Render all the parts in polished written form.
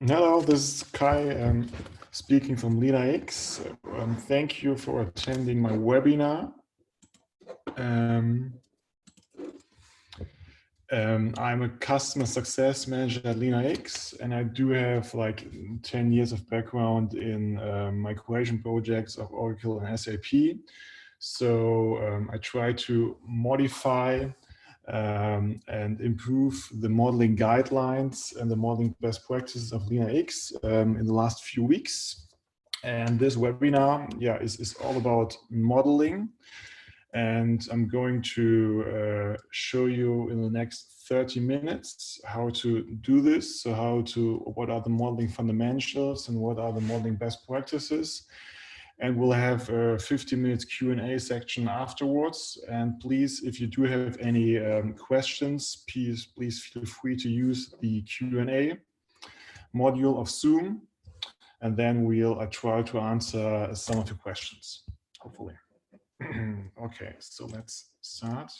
Hello, this is Kai speaking from Lena X. Thank you for attending my webinar. I'm a customer success manager at Lena X, and I do have like 10 years of background in migration projects of Oracle and SAP. So I try to modify and improve the modeling guidelines and the modeling best practices of Lena X in the last few weeks. And this webinar, is all about modeling. And I'm going to show you in the next 30 minutes how to do this. So what are the modeling fundamentals and what are the modeling best practices. And we'll have a 50 minutes Q&A section afterwards. And please, if you do have any questions, please feel free to use the Q&A module of Zoom. And then we'll try to answer some of your questions, hopefully. Okay, so let's start.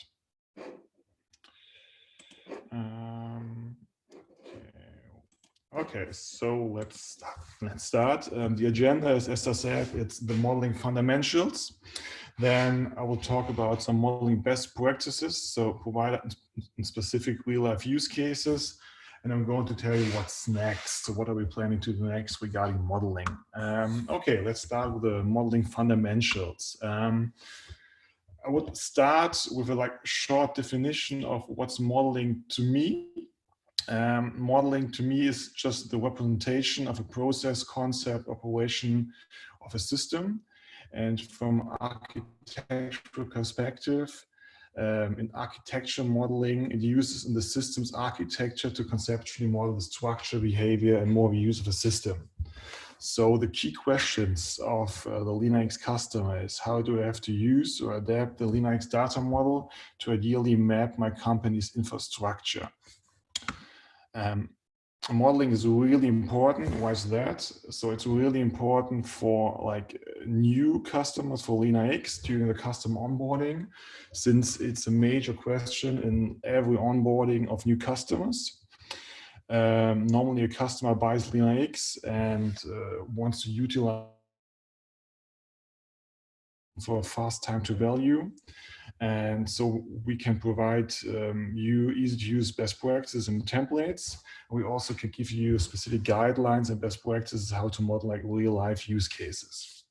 Okay, so let's start. The agenda is, as I said, it's the modeling fundamentals. Then I will talk about some modeling best practices, so provide specific real-life use cases. And I'm going to tell you what's next. So what are we planning to do next regarding modeling? Okay, let's start with the modeling fundamentals. I would start with a short definition of what's modeling to me. Modeling to me is just the representation of a process, concept, operation of a system. And from architectural perspective, in architecture modeling, it uses in the system's architecture to conceptually model the structure, behavior, and more use of a system. So the key questions of the LeanIX customer is how do I have to use or adapt the LeanIX data model to ideally map my company's infrastructure? Modeling is really important. Why is that? So it's really important for new customers for LeanIX during the custom onboarding, since it's a major question in every onboarding of new customers. Normally a customer buys LeanIX and wants to utilize for a fast time to value. And so we can provide you easy to use best practices and templates. We also can give you specific guidelines and best practices how to model real life use cases.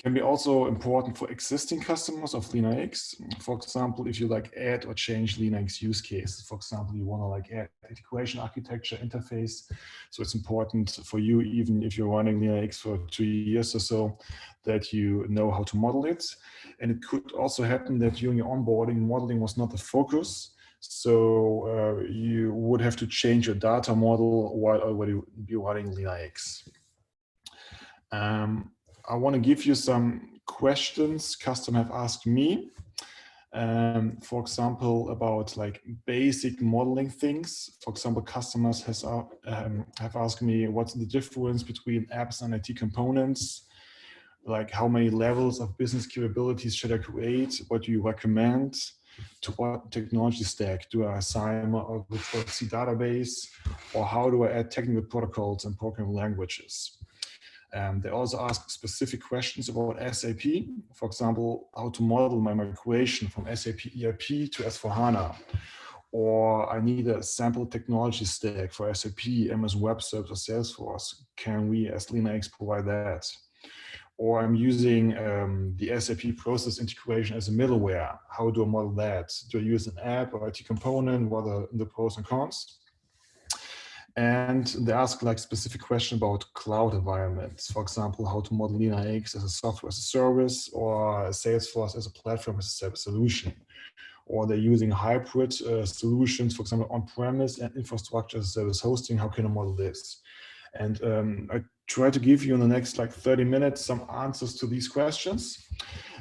Can be also important for existing customers of LeanIX. For example, if you add or change LeanIX use cases, for example, you want to add integration architecture interface. So it's important for you, even if you're running LeanIX for 2 years or so, that you know how to model it. And it could also happen that during your onboarding, modeling was not the focus. So you would have to change your data model while already be running LeanIX. I want to give you some questions customers have asked me. For example, about basic modeling things. For example, customers have asked me what's the difference between apps and IT components. How many levels of business capabilities should I create? What do you recommend? To what technology stack do I assign a proxy database? Or how do I add technical protocols and programming languages? They also ask specific questions about SAP. For example, how to model my migration from SAP ERP to S/4HANA. Or I need a sample technology stack for SAP, MS Web Services, or Salesforce. Can we as LeanIX provide that? Or I'm using the SAP process integration as a middleware. How do I model that? Do I use an app or IT component? What are the pros and cons? And they ask specific question about cloud environments. For example, how to model LeanIX as a software as a service or Salesforce as a platform as a service solution. Or they're using hybrid solutions, for example, on-premise and infrastructure as a service hosting. How can I model this? And I try to give you in the next 30 minutes some answers to these questions.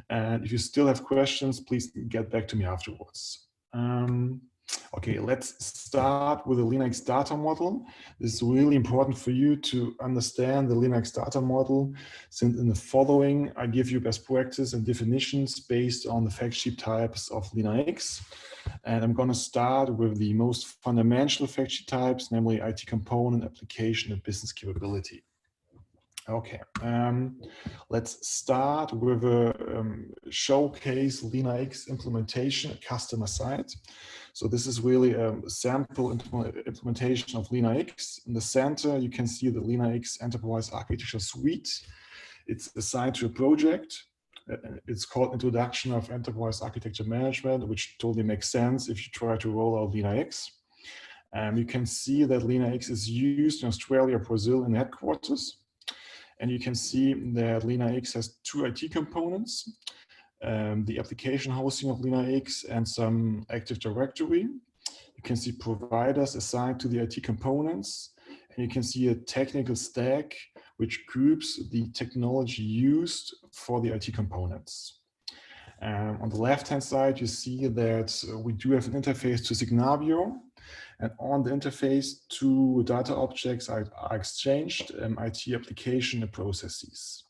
And if you still have questions, please get back to me afterwards. Okay, let's start with the LeanIX data model. This is really important for you to understand the LeanIX data model, since in the following, I give you best practice and definitions based on the fact sheet types of LeanIX. And I'm going to start with the most fundamental fact sheet types, namely IT component, application, and business capability. Okay, let's start with a showcase Lena X implementation at customer side. So this is really a sample implementation of Lena X. In the center, you can see the Lena X Enterprise Architecture Suite. It's assigned to a project. It's called Introduction of Enterprise Architecture Management, which totally makes sense if you try to roll out Lena X. You can see that Lena X is used in Australia, Brazil, in headquarters. And you can see that Lena X has two IT components, the application hosting of Lena X and some Active Directory. You can see providers assigned to the IT components, and you can see a technical stack which groups the technology used for the IT components. On the left-hand side, you see that we do have an interface to Signavio, and on the interface, two data objects are exchanged, IT application and processes.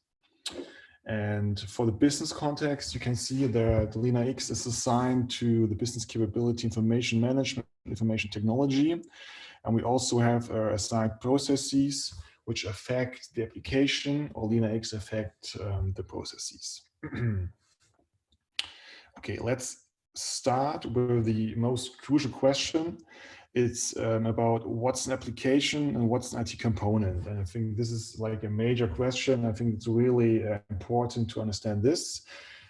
And for the business context, you can see that Lena X is assigned to the business capability information management, information technology. And we also have assigned processes which affect the application, or Lena X affect the processes. Okay, let's start with the most crucial question. It's about what's an application and what's an IT component. And I think this is like a major question. I think it's really important to understand this.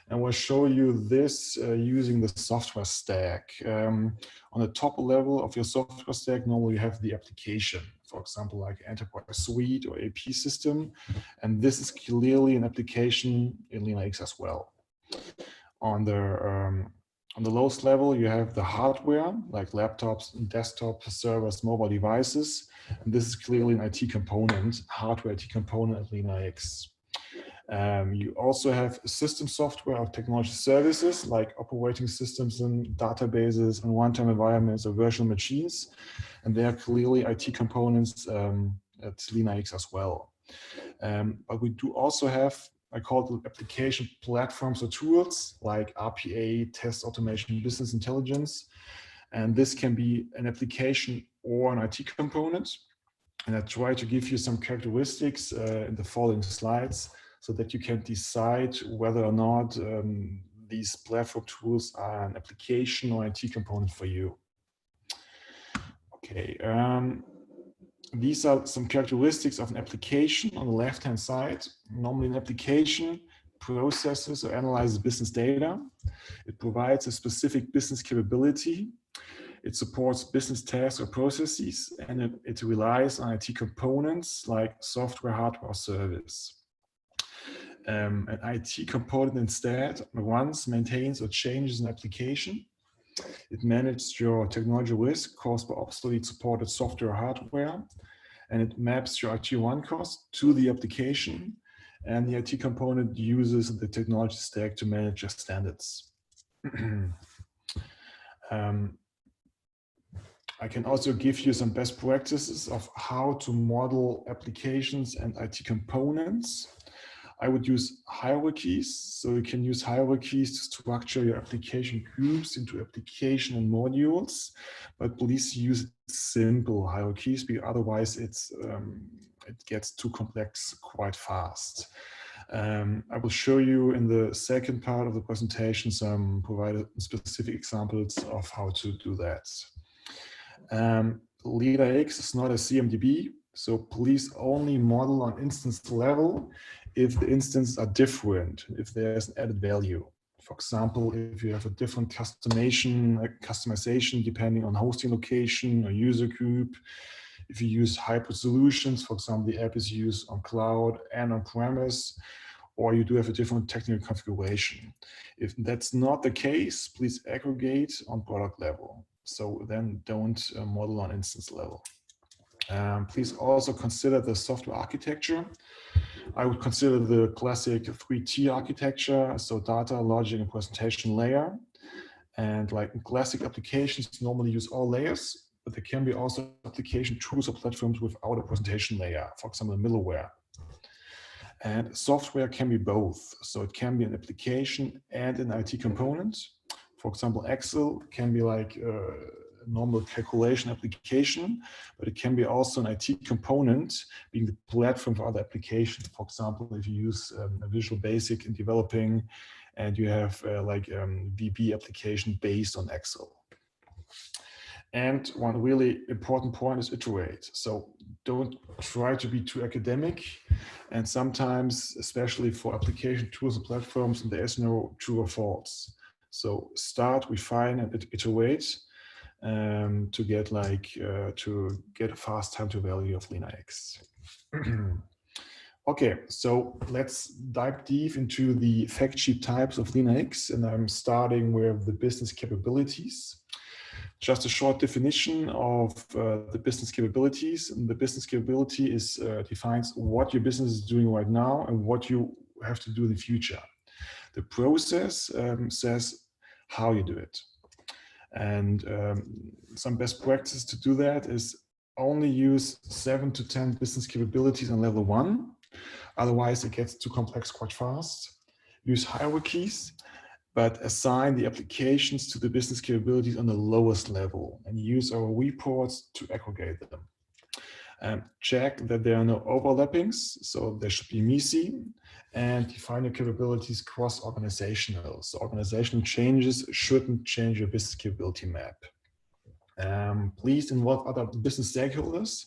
And we'll show you this using the software stack. On the top level of your software stack, normally you have the application, for example, like Enterprise Suite or AP system. And this is clearly an application in Lena X as well. On the lowest level, you have the hardware, like laptops, desktop servers, mobile devices. And this is clearly an IT component, hardware IT component at Lena X. You also have system software of technology services, like operating systems and databases and one-time environments or virtual machines. And they are clearly IT components at Lena X as well. But we do also have, I call it application platforms or tools like RPA, test automation, business intelligence. And this can be an application or an IT component. And I try to give you some characteristics in the following slides so that you can decide whether or not these platform tools are an application or IT component for you. Okay. These are some characteristics of an application on the left-hand side. Normally an application processes or analyzes business data. It provides a specific business capability. It supports business tasks or processes, and it relies on IT components like software, hardware, or service. An IT component instead runs, maintains, or changes an application. It manages your technology risk caused by obsolete supported software or hardware, and it maps your IT run cost to the application, and the IT component uses the technology stack to manage your standards. I can also give you some best practices of how to model applications and IT components. I would use hierarchies. So you can use hierarchies to structure your application groups into application and modules, but please use simple hierarchies because otherwise it gets too complex quite fast. I will show you in the second part of the presentation some provided specific examples of how to do that. Lena X is not a CMDB, so please only model on instance level if the instances are different, if there's an added value. For example, if you have a different customization depending on hosting location or user group, if you use hybrid solutions, for example, the app is used on cloud and on premise, or you do have a different technical configuration. If that's not the case, please aggregate on product level. So then don't model on instance level. Please also consider the software architecture. I would consider the classic 3T architecture, so data, logic, and presentation layer. And like in classic applications, normally use all layers, but there can be also application tools or platforms without a presentation layer, for example, middleware. And software can be both. So it can be an application and an IT component. For example, Excel can be like a normal calculation application, but it can be also an IT component being the platform for other applications. For example, if you use a Visual Basic in developing and you have VB application based on Excel. And one really important point is iterate. So don't try to be too academic. And sometimes, especially for application tools and platforms, there is no true or false. So start, refine, and iterate to get a fast time to value of Lena X. Okay, so let's dive deep into the fact sheet types of Lena X, and I'm starting with the business capabilities. Just a short definition of the business capabilities. And the business capability defines what your business is doing right now and what you have to do in the future. The process says how you do it. And some best practices to do that is only use 7 to 10 business capabilities on level 1. Otherwise, it gets too complex quite fast. Use hierarchies, but assign the applications to the business capabilities on the lowest level and use our reports to aggregate them. Check that there are no overlappings, so there should be MISI, and define your capabilities cross-organizational. So organizational changes shouldn't change your business capability map. Please involve other business stakeholders,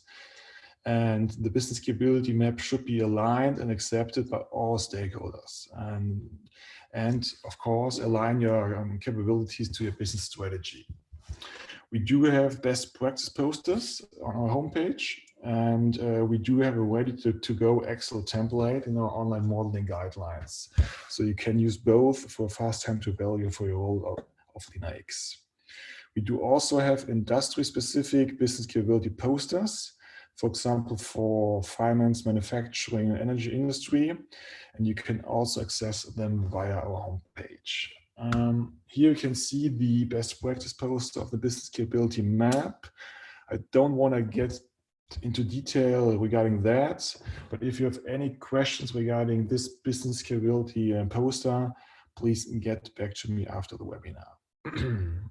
and the business capability map should be aligned and accepted by all stakeholders. And of course, align your capabilities to your business strategy. We do have best practice posters on our homepage, and we do have a ready-to-go Excel template in our online modeling guidelines. So you can use both for fast time to value for your role of Lena X. We do also have industry-specific business capability posters, for example, for finance, manufacturing, and energy industry, and you can also access them via our homepage. Here you can see the best practice poster of the business capability map. I don't want to get into detail regarding that, but if you have any questions regarding this business capability poster, please get back to me after the webinar.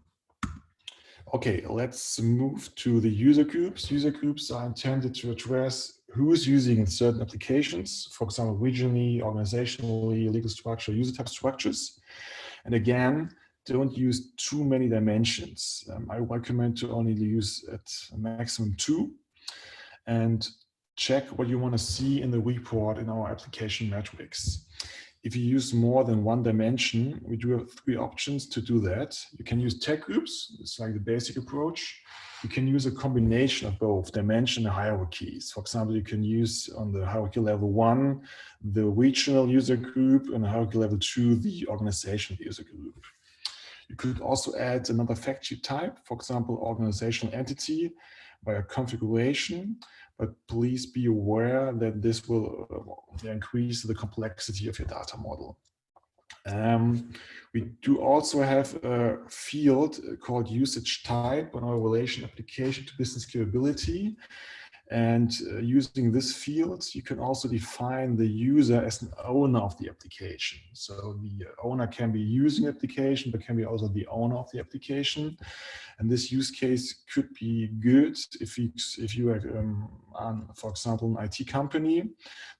Okay, let's move to the user groups. User groups are intended to address who is using certain applications, for example, regionally, organizationally, legal structure, user type structures. And again, don't use too many dimensions. I recommend to only use at a maximum 2. And check what you want to see in the report in our application metrics. If you use more than one dimension, we do have 3 options to do that. You can use tag groups. It's like the basic approach. You can use a combination of both dimension and hierarchies. For example, you can use on the hierarchy level 1, the regional user group, and hierarchy level 2, the organizational user group. You could also add another fact sheet type, for example, organizational entity via configuration. But please be aware that this will increase the complexity of your data model. We do also have a field called usage type on our relation application to business capability. And using this field, you can also define the user as an owner of the application. So the owner can be using the application, but can be also the owner of the application. And this use case could be good if you have, for example, an IT company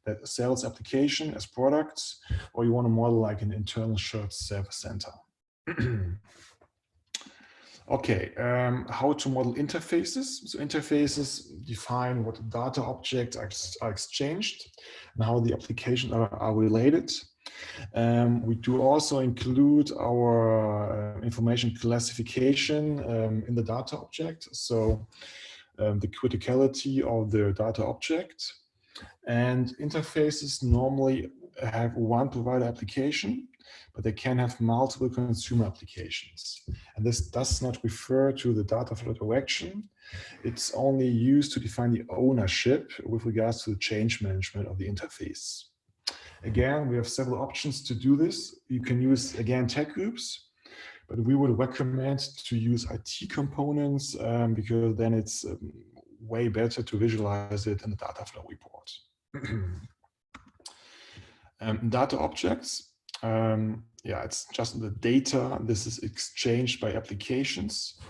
that sells application as products, or you want to model like an internal shared service center. Okay, how to model interfaces. So interfaces define what data objects are exchanged and how the applications are related. We do also include our information classification in the data object. So the criticality of the data object. And interfaces normally have one provider application, but they can have multiple consumer applications. And this does not refer to the data flow direction. It's only used to define the ownership with regards to the change management of the interface. Again, we have several options to do this. You can use, again, tag groups, but we would recommend to use IT components because then it's way better to visualize it in the data flow report. Data objects Yeah, it's just the data. This is exchanged by applications.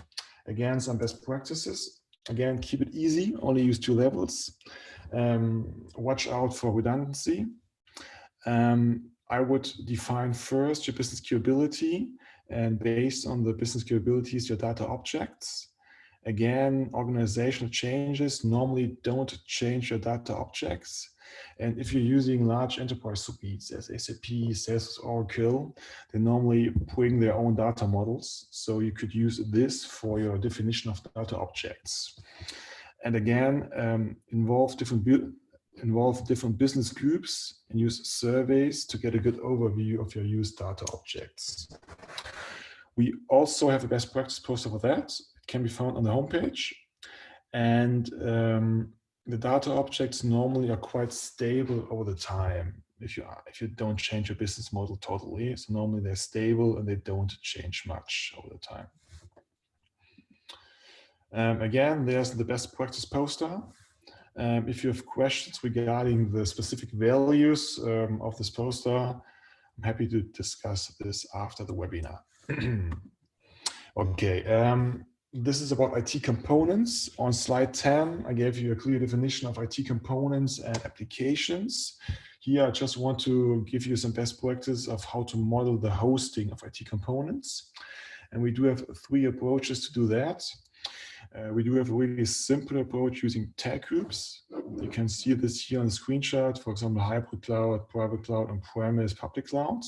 Again, some best practices. Again, keep it easy. Only use 2 levels. Watch out for redundancy. I would define first your business capability, and based on the business capabilities, your data objects. Again, organizational changes normally don't change your data objects. And if you're using large enterprise suites as SAP, SaaS, Oracle, they normally bring their own data models. So you could use this for your definition of data objects. And again, involve different business groups and use surveys to get a good overview of your used data objects. We also have a best practice poster for that. It can be found on the homepage. And the data objects normally are quite stable over the time if you don't change your business model totally. So normally they're stable and they don't change much over the time. Again, there's the best practice poster. If you have questions regarding the specific values of this poster, I'm happy to discuss this after the webinar. Okay, this is about IT components. On slide 10, I gave you a clear definition of IT components and applications. Here, I just want to give you some best practice of how to model the hosting of IT components. And we do have 3 approaches to do that. We do have a really simple approach using tag groups. You can see this here on the screenshot, for example, hybrid cloud, private cloud, on-premise, public cloud.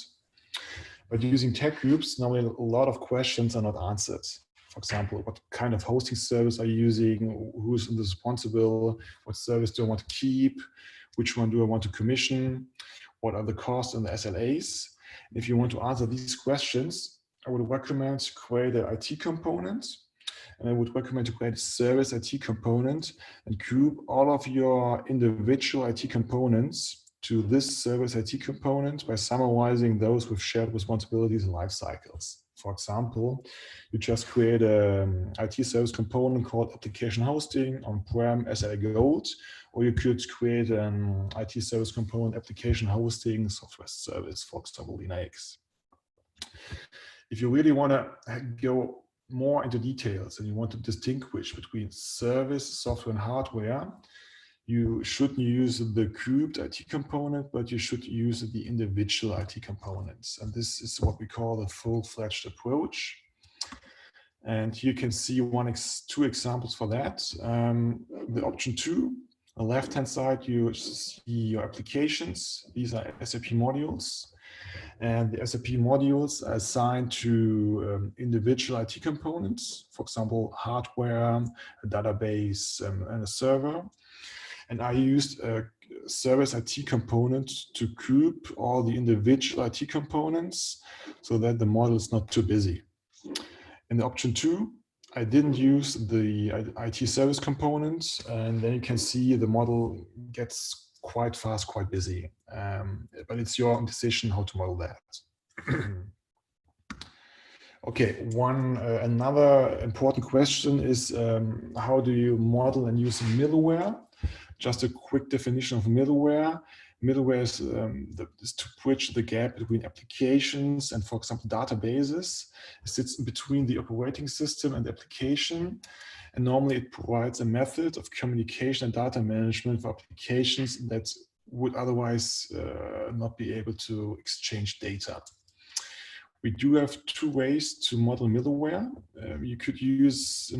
But using tag groups, normally a lot of questions are not answered. For example, what kind of hosting service are you using? Who's responsible? What service do I want to keep? Which one do I want to commission? What are the costs and the SLAs? If you want to answer these questions, I would recommend to create an IT component. And I would recommend to create a service IT component and group all of your individual IT components to this service IT component by summarizing those with shared responsibilities and life cycles. For example, you just create an IT service component called application hosting on-prem SLA Gold, or you could create an IT service component application hosting software service, for example, Lena X. If you really want to go more into details and you want to distinguish between service, software, and hardware, you shouldn't use the grouped IT component, but you should use the individual IT components. And this is what we call the full-fledged approach. And here you can see 2 examples for that. The option 2, on the left-hand side, you see your applications. These are SAP modules. And the SAP modules are assigned to individual IT components, for example, hardware, a database, and a server. And I used a service IT component to group all the individual IT components so that the model is not too busy. In the option 2, I didn't use the IT service component, and then you can see the model gets quite fast, quite busy. But it's your decision how to model that. Okay, another important question is how do you model and use middleware? Just a quick definition of middleware. Middleware is to bridge the gap between applications and, for example, databases. It sits in between the operating system and the application. And normally it provides a method of communication and data management for applications that would otherwise not be able to exchange data. We do have 2 ways to model middleware. You could use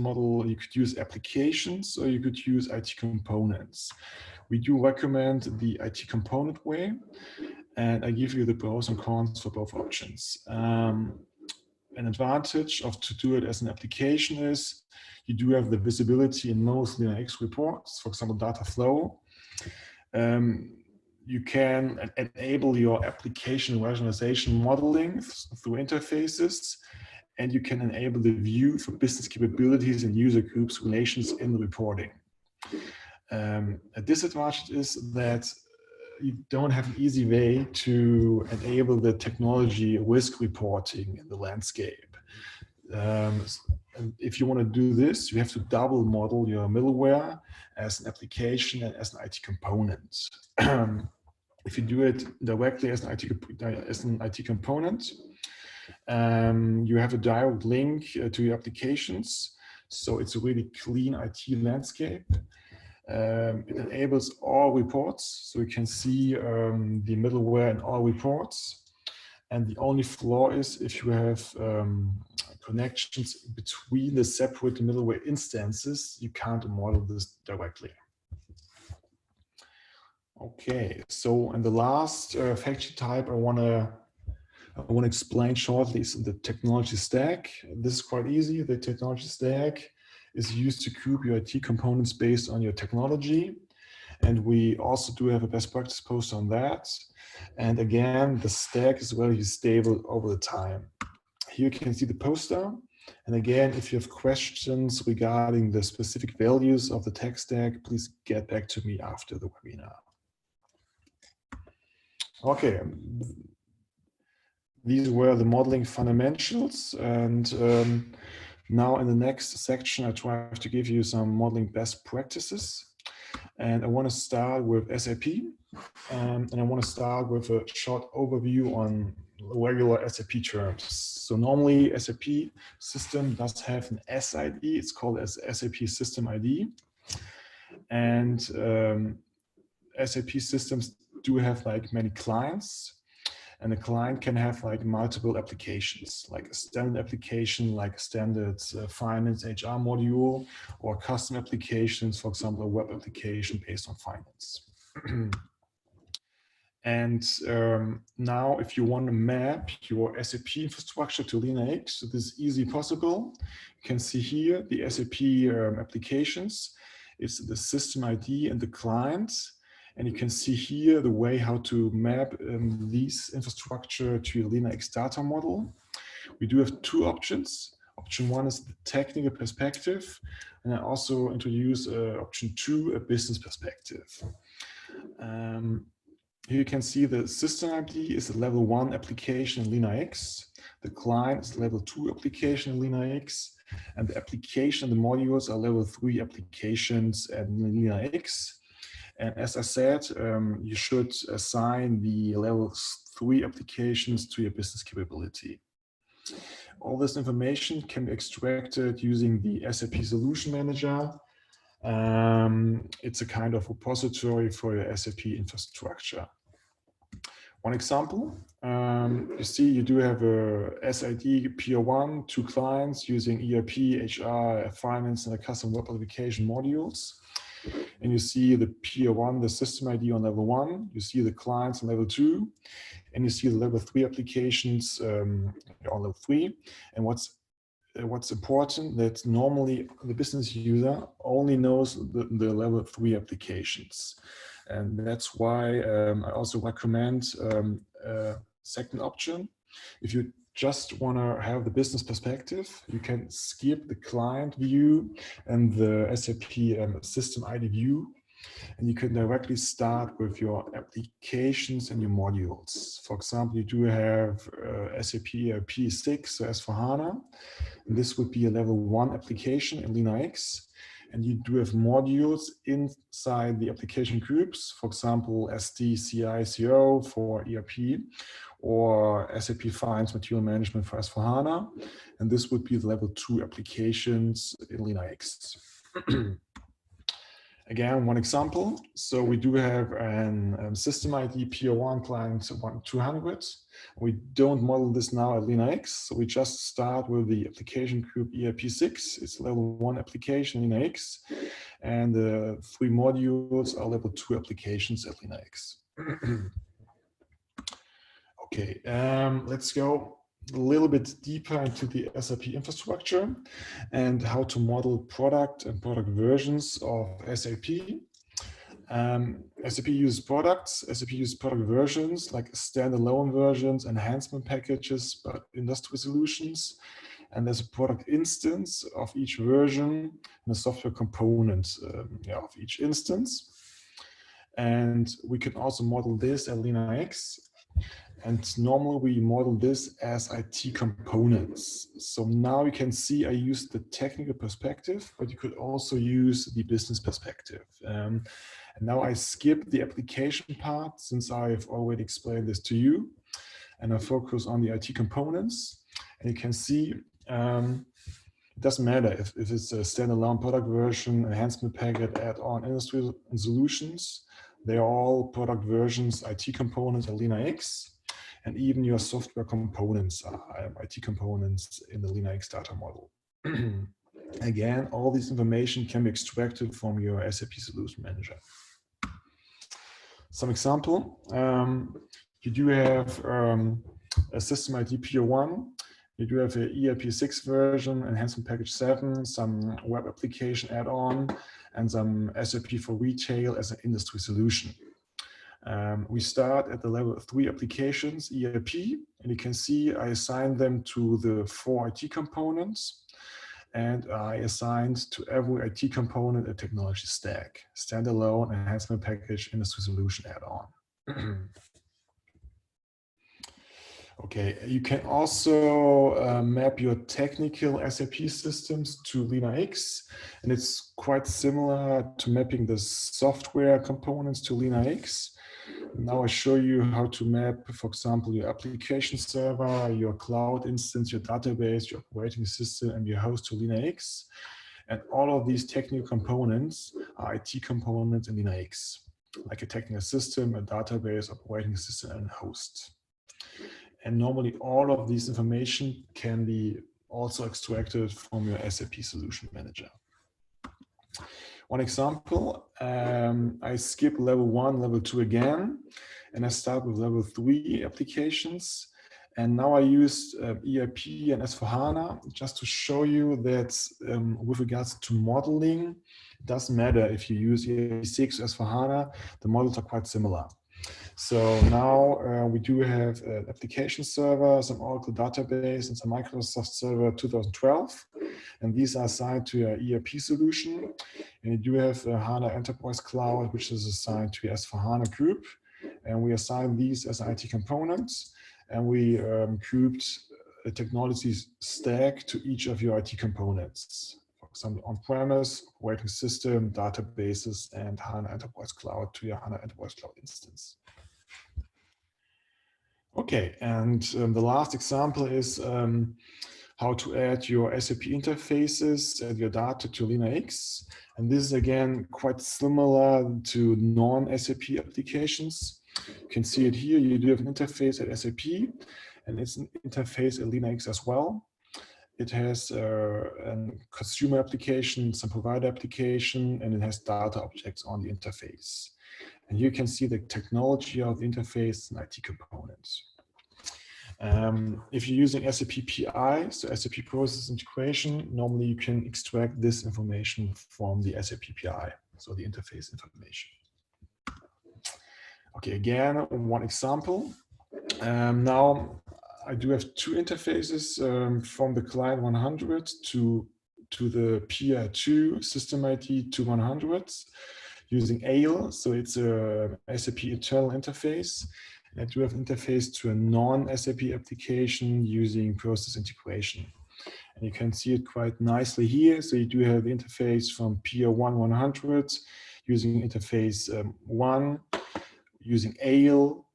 applications, or you could use IT components. We do recommend the IT component way, and I give you the pros and cons for both options. An advantage to do it as an application is you do have the visibility in most Lena X reports, for example, data flow. You can enable your application rationalization modeling through interfaces, and you can enable the view for business capabilities and user groups relations in the reporting. A disadvantage is that you don't have an easy way to enable the technology risk reporting in the landscape. And if you want to do this, you have to double model your middleware as an application and as an IT component. If you do it directly as an IT component, you have a direct link to your applications. So it's a really clean IT landscape. It enables all reports, so you can see the middleware in all reports. And the only flaw is if you have connections between the separate middleware instances, you can't model this directly. Okay, so and the last factory type I want to explain shortly is the technology stack. This is quite easy. The technology stack is used to group your IT components based on your technology. And we also do have a best practice post on that. And again, the stack is very stable over the time. Here you can see the poster. And again, if you have questions regarding the specific values of the tech stack, please get back to me after the webinar. Okay, these were the modeling fundamentals. And now in the next section, I try to give you some modeling best practices. And I want to start with SAP. And I want to start with a short overview on regular SAP terms. So normally SAP system does have an SID. It's called as SAP System ID. And SAP systems do have like many clients. And a client can have like multiple applications, like a standard application, like a standard finance HR module, or custom applications, for example, a web application based on finance. And now if you want to map your SAP infrastructure to Lena X, so this is easily possible. You can see here the SAP applications. It's the system ID and the clients. And you can see here the way how to map these infrastructure to your Lena X data model. We do have two options. Option one is the technical perspective. And I also introduce option two, a business perspective. Here you can see the system ID is a level 1 application in Lena X. The client is level 2 application in Lena X. And the application and the modules are level 3 applications in Lena X. And as I said, you should assign the level 3 applications to your business capability. All this information can be extracted using the SAP Solution Manager. It's a kind of repository for your SAP infrastructure. One example, you see you do have a SID PO1, 2 clients using ERP, HR, finance, and a custom web application modules. And you see the PO1, the system ID on level 1, you see the clients on level 2, and you see the level 3 applications on level 3. And what's important, that normally the business user only knows the level 3 applications. And that's why I also recommend a second option. If you just want to have the business perspective, you can skip the client view and the SAP system ID view, and you can directly start with your applications and your modules. For example, you do have SAP P6, so S4HANA, and this would be a level 1 application in Lena X. And you do have modules inside the application groups, for example, SD, CI, CO for ERP, or SAP Finance Material Management for S4HANA. And this would be the level 2 applications in Lena X. Again, one example. So we do have a system ID PO1 client 200. We don't model this now at Lena X. So we just start with the application group ERP6. It's level 1 application in Lena X. And the 3 modules are level 2 applications at Lena X. Okay, let's go a little bit deeper into the SAP infrastructure and how to model product and product versions of SAP. SAP uses products, SAP uses product versions like standalone versions, enhancement packages, but industry solutions. And there's a product instance of each version and a software component of each instance. And we can also model this at Lena X. And normally we model this as IT components. So now you can see I used the technical perspective, but you could also use the business perspective. And now I skip the application part since I've already explained this to you, and I focus on the IT components. And you can see it doesn't matter if it's a standalone product version, enhancement packet, add-on, industry and solutions. They are all product versions, IT components, and Lena X. And even your software components are IT components in the Lena X data model. Again, all this information can be extracted from your SAP Solution Manager. Some example, you do have a system ID PO1, you do have an ERP 6 version, enhancement package 7, some web application add-on, and some SAP for retail as an industry solution. We start at the level of 3 applications, ERP, and you can see I assigned them to the 4 IT components, and I assigned to every IT component a technology stack, standalone, enhancement package, industry solution add-on. Okay, you can also map your technical SAP systems to Lena X, and it's quite similar to mapping the software components to Lena X. Now I show you how to map, for example, your application server, your cloud instance, your database, your operating system, and your host to Lena X. And all of these technical components are IT components in Lena X, like a technical system, a database, operating system, and host. And normally all of this information can be also extracted from your SAP Solution Manager. One example, I skip level 1, level 2 again, and I start with level 3 applications. And now I use ERP and S/4HANA just to show you that with regards to modeling, it doesn't matter if you use ERP 6 or S/4HANA, the models are quite similar. So now we do have an application server, some Oracle database, and some Microsoft Server 2012. And these are assigned to your ERP solution. And you do have a HANA Enterprise Cloud, which is assigned to your S/4HANA group. And we assign these as IT components. And we grouped a technology stack to each of your IT components. For example, on-premise, operating system, databases, and HANA Enterprise Cloud to your HANA Enterprise Cloud instance. Okay, and the last example is how to add your SAP interfaces and your data to Lena X. And this is again quite similar to non-SAP applications. You can see it here. You do have an interface at SAP, and it's an interface at Lena X as well. It has a consumer application, some provider application, and it has data objects on the interface. And you can see the technology of the interface and IT components. If you're using SAP PI, so SAP Process Integration, normally you can extract this information from the SAP PI, so the interface information. Okay, again, one example. Now I do have 2 interfaces from the client 100 to the PR2 system ID 2100 using AIL. So it's a SAP internal interface. I do have interface to a non-SAP application using process integration. And you can see it quite nicely here. So you do have the interface from PR1 100 using interface 1, using AIL,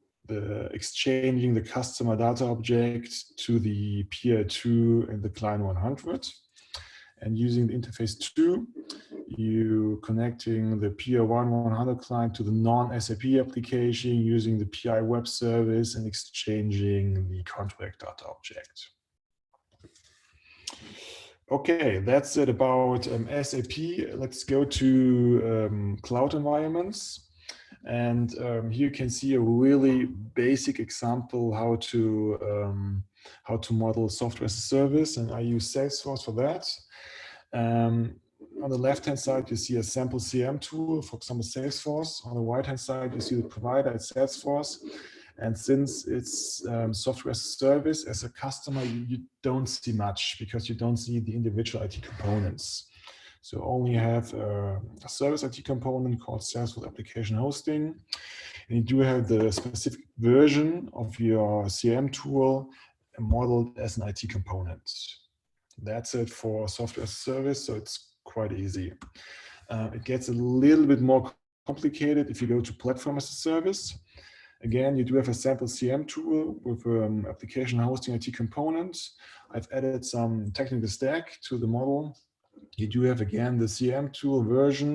exchanging the customer data object to the PR2 and the client 100. And using the interface 2, you connecting the PR1 100 client to the non-SAP application using the PI web service and exchanging the contract data object. Okay, that's it about SAP. Let's go to cloud environments. And here you can see a really basic example how to model software as a service, and I use Salesforce for that. On the left-hand side, you see a sample CRM tool, for example, Salesforce. On the right-hand side, you see the provider at Salesforce. And since it's software as a service, as a customer, you don't see much because you don't see the individual IT components. So only have a service IT component called Salesforce Application Hosting. And you do have the specific version of your CRM tool modeled as an IT component. That's it for software as a service, so it's quite easy. It gets a little bit more complicated if you go to platform as a service. Again, you do have a sample CM tool with application hosting IT components. I've added some technical stack to the model. You do have, again, the CM tool version.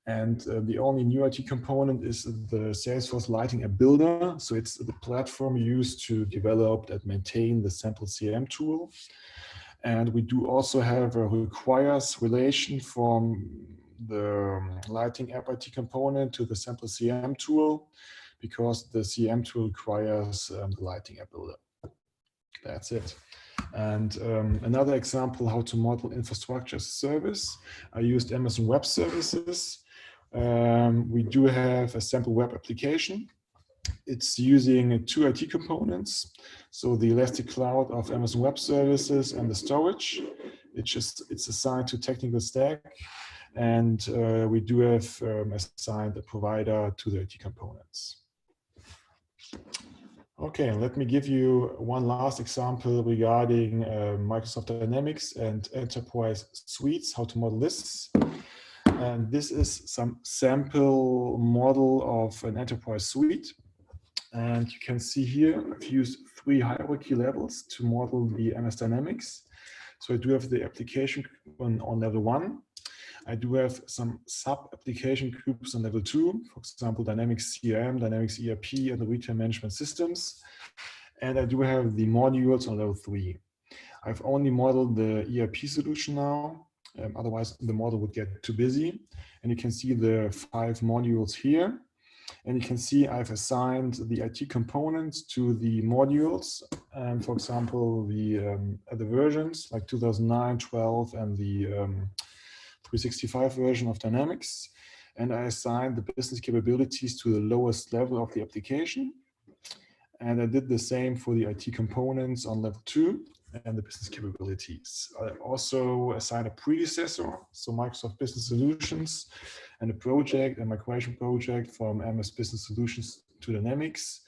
And the only new IT component is the Salesforce Lighting App Builder. So it's the platform used to develop and maintain the sample CM tool. And we do also have a requires relation from the Lighting App IT component to the sample CM tool, because the CM tool requires the Lighting App Builder. That's it. And another example how to model infrastructure as a service. I used Amazon Web Services. We do have a sample web application. It's using two IT components. So the Elastic Cloud of Amazon Web Services and the storage. It's assigned to technical stack. And we do have assigned a provider to the IT components. Okay, let me give you one last example regarding Microsoft Dynamics and enterprise suites, how to model this. And this is some sample model of an enterprise suite. And you can see here, I've used 3 hierarchy levels to model the MS Dynamics. So I do have the application on level 1. I do have some sub-application groups on level 2, for example, Dynamics CRM, Dynamics ERP, and the retail management systems. And I do have the modules on level 3. I've only modeled the ERP solution now, otherwise the model would get too busy. And you can see the 5 modules here. And you can see I've assigned the IT components to the modules. For example, the versions like 2009, 12, and the 365 version of Dynamics. And I assigned the business capabilities to the lowest level of the application. And I did the same for the IT components on level 2 and the business capabilities. I also assigned a predecessor, so Microsoft Business Solutions, and a project, a migration project from MS Business Solutions to Dynamics.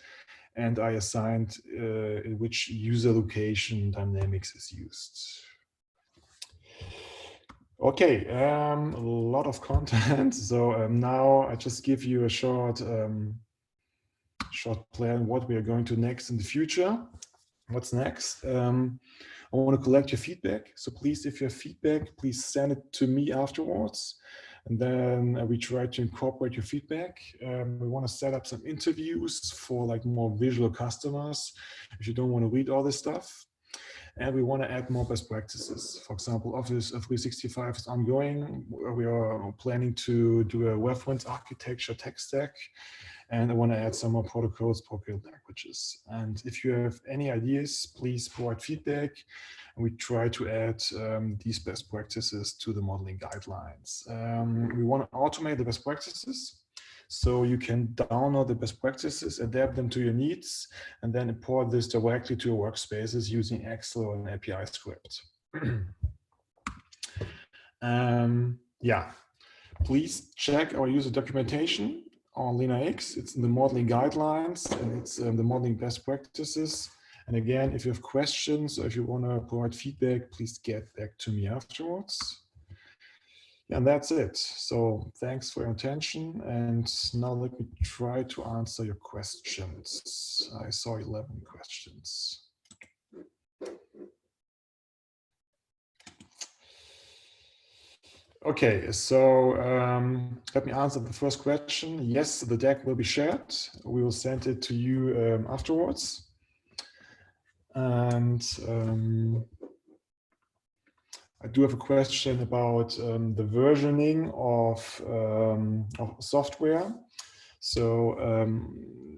And I assigned in which user location Dynamics is used. Okay, a lot of content. So now I just give you a short plan what we are going to next in the future. What's next? I want to collect your feedback. So please, if you have feedback, please send it to me afterwards. And then we try to incorporate your feedback. We want to set up some interviews for like more visual customers, if you don't want to read all this stuff. And we want to add more best practices. For example, Office 365 is ongoing. We are planning to do a reference architecture tech stack. And I want to add some more protocols, program languages. And if you have any ideas, please provide feedback. And we try to add these best practices to the modeling guidelines. We want to automate the best practices. So you can download the best practices, adapt them to your needs, and then import this directly to your workspaces using Excel or an API script. Yeah, please check our user documentation on Lena X. It's in the modeling guidelines, and it's the modeling best practices. And again, if you have questions or if you want to provide feedback, please get back to me afterwards. And that's it. So thanks for your attention. And now let me try to answer your questions. I saw 11 questions. Okay, so let me answer the first question. Yes, the deck will be shared. We will send it to you afterwards. And I do have a question about the versioning of software. So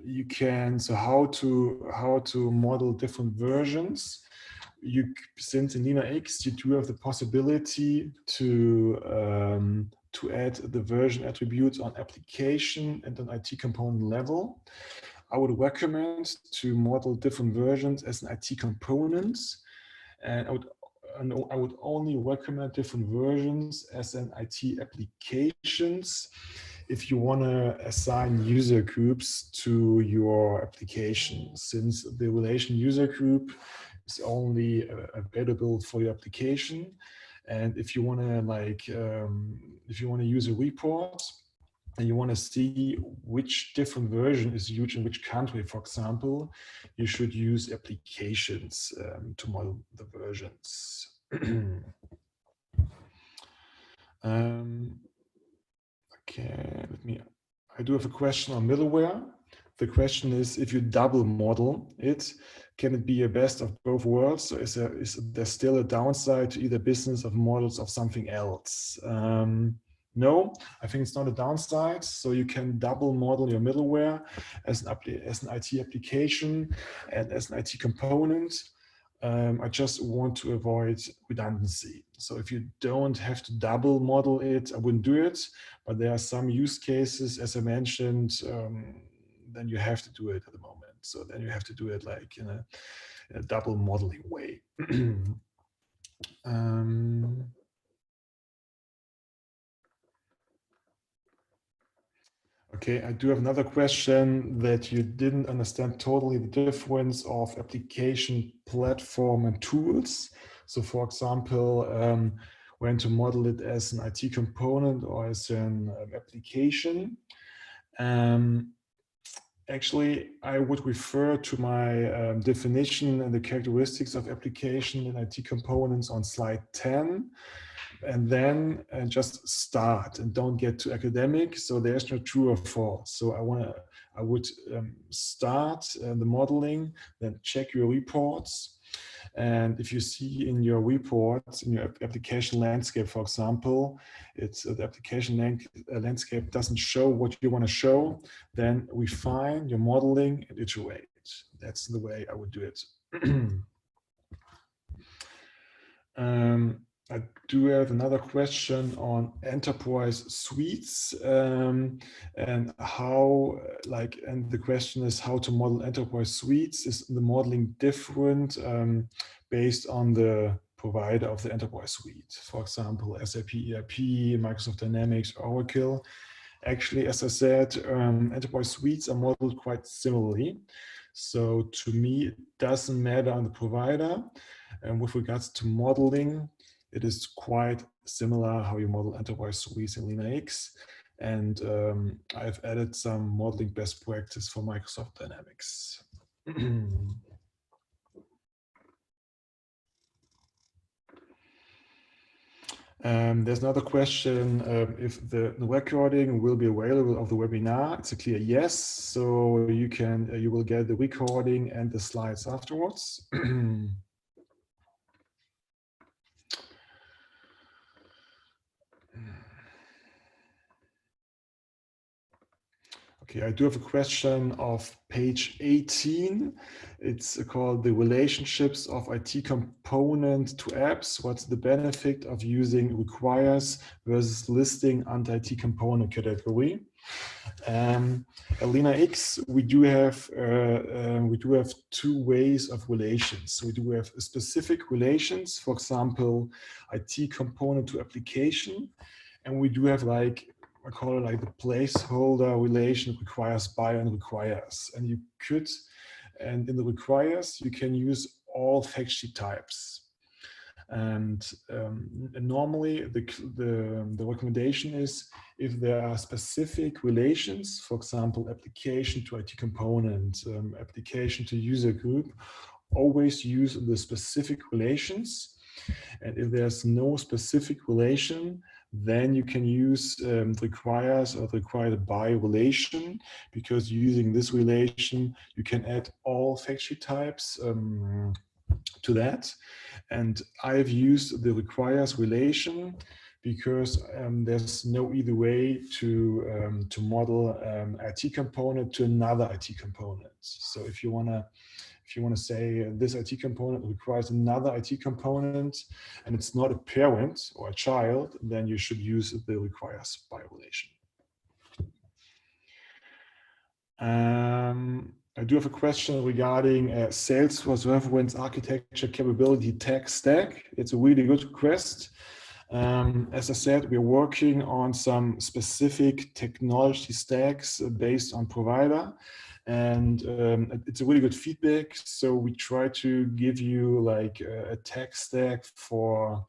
you can, so how to model different versions. Since in Lena X you do have the possibility to add the version attributes on application and on IT component level. I would recommend to model different versions as an IT component, and I would only recommend different versions as an IT applications if you want to assign user groups to your application, since the relation user group is only available for your application. And if you want to if you want to use a report, and you want to see which different version is used in which country, for example, you should use applications to model the versions. Okay, I do have a question on middleware. The question is, if you double model it, can it be a best of both worlds? So is there still a downside to either business of models of something else? No, I think it's not a downside. So you can double model your middleware as an IT application and as an IT component. I just want to avoid redundancy. So if you don't have to double model it, I wouldn't do it. But there are some use cases, as I mentioned, then you have to do it at the moment. So then you have to do it like in a double modeling way. Okay, I do have another question that you didn't understand totally the difference of application, platform, and tools. So for example, when to model it as an IT component or as an application. Actually, I would refer to my definition and the characteristics of application and IT components on slide 10. And then just start and don't get too academic. So there's no true or false. So I would start the modeling, then check your reports. And if you see in your reports, in your application landscape, for example, it's the application landscape doesn't show what you want to show, then refine your modeling and iterate. That's the way I would do it. I do have another question on enterprise suites and how, and the question is how to model enterprise suites. Is the modeling different based on the provider of the enterprise suite? For example, SAP ERP, Microsoft Dynamics, Oracle. Actually, as I said, enterprise suites are modeled quite similarly. So to me, it doesn't matter on the provider. And with regards to modeling, it is quite similar how you model enterprise suites in Lena X. And I've added some modeling best practice for Microsoft Dynamics. There's another question, if the recording will be available of the webinar. It's a clear yes. So you will get the recording and the slides afterwards. Okay, I do have a question of page 18. It's called the relationships of IT component to apps. What's the benefit of using requires versus listing under IT component category? At Lena X, we do have two ways of relations. We do have specific relations, for example, IT component to application, and we do have I call it like the placeholder relation requires by and requires. And in the requires, you can use all fact sheet types. And normally the recommendation is if there are specific relations, for example, application to IT component, application to user group, always use the specific relations. And if there's no specific relation, then you can use requires or required by relation, because using this relation, you can add all fact sheet types to that. And I've used the requires relation because there's no either way to model IT component to another IT component. So if you want to say this IT component requires another IT component and it's not a parent or a child, then you should use the requires by relation. I do have a question regarding Salesforce reference architecture capability tech stack. It's a really good request. As I said, we're working on some specific technology stacks based on provider, and it's a really good feedback. So we try to give you like a tech stack for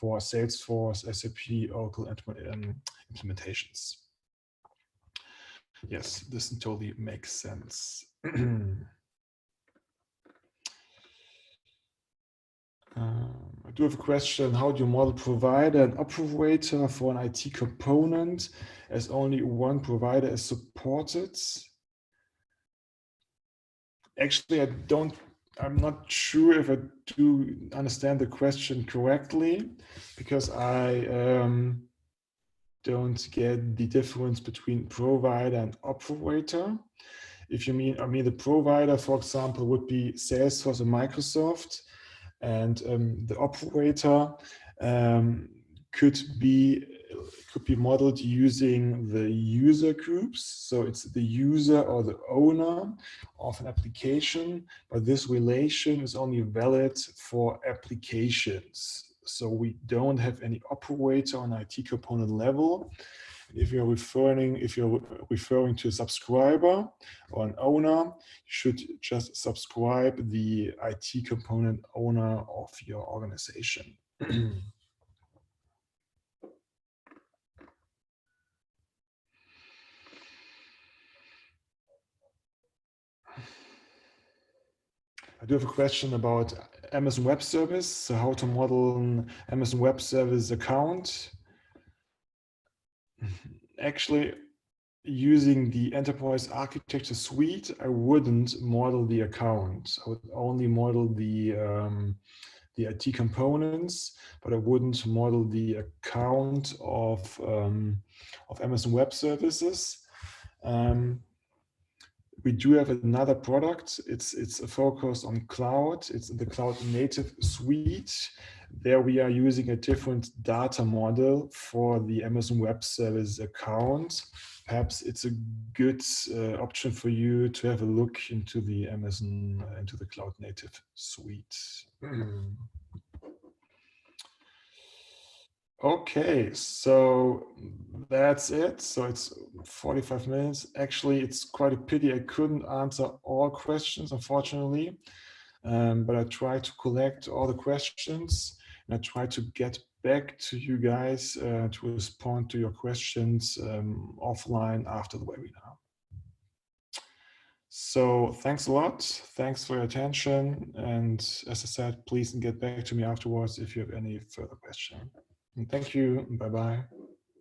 Salesforce, SAP, Oracle implementations. Yes, this totally makes sense. I do have a question. How do you model provider and operator for an IT component as only one provider is supported? Actually, I'm not sure if I do understand the question correctly, because I don't get the difference between provider and operator. If you mean, the provider, for example, would be Salesforce and Microsoft, and the operator could be modeled using the user groups. So it's the user or the owner of an application, but this relation is only valid for applications. So we don't have any operator on IT component level. If you're referring to a subscriber or an owner, you should just subscribe the IT component owner of your organization. I do have a question about Amazon Web Service. So how to model an Amazon Web Service account. Actually, using the enterprise architecture suite, I wouldn't model the account. I would only model the IT components, but I wouldn't model the account of Amazon Web Services. We do have another product. It's a focus on cloud. It's the cloud native suite. There we are using a different data model for the Amazon Web Service account. Perhaps it's a good option for you to have a look into the into the cloud native suite. Okay, so that's it. So it's 45 minutes. Actually, it's quite a pity I couldn't answer all questions, unfortunately. But I tried to collect all the questions, and I tried to get back to you guys to respond to your questions offline after the webinar. So thanks a lot. Thanks for your attention. And as I said, please get back to me afterwards if you have any further questions. Thank you. Bye-bye.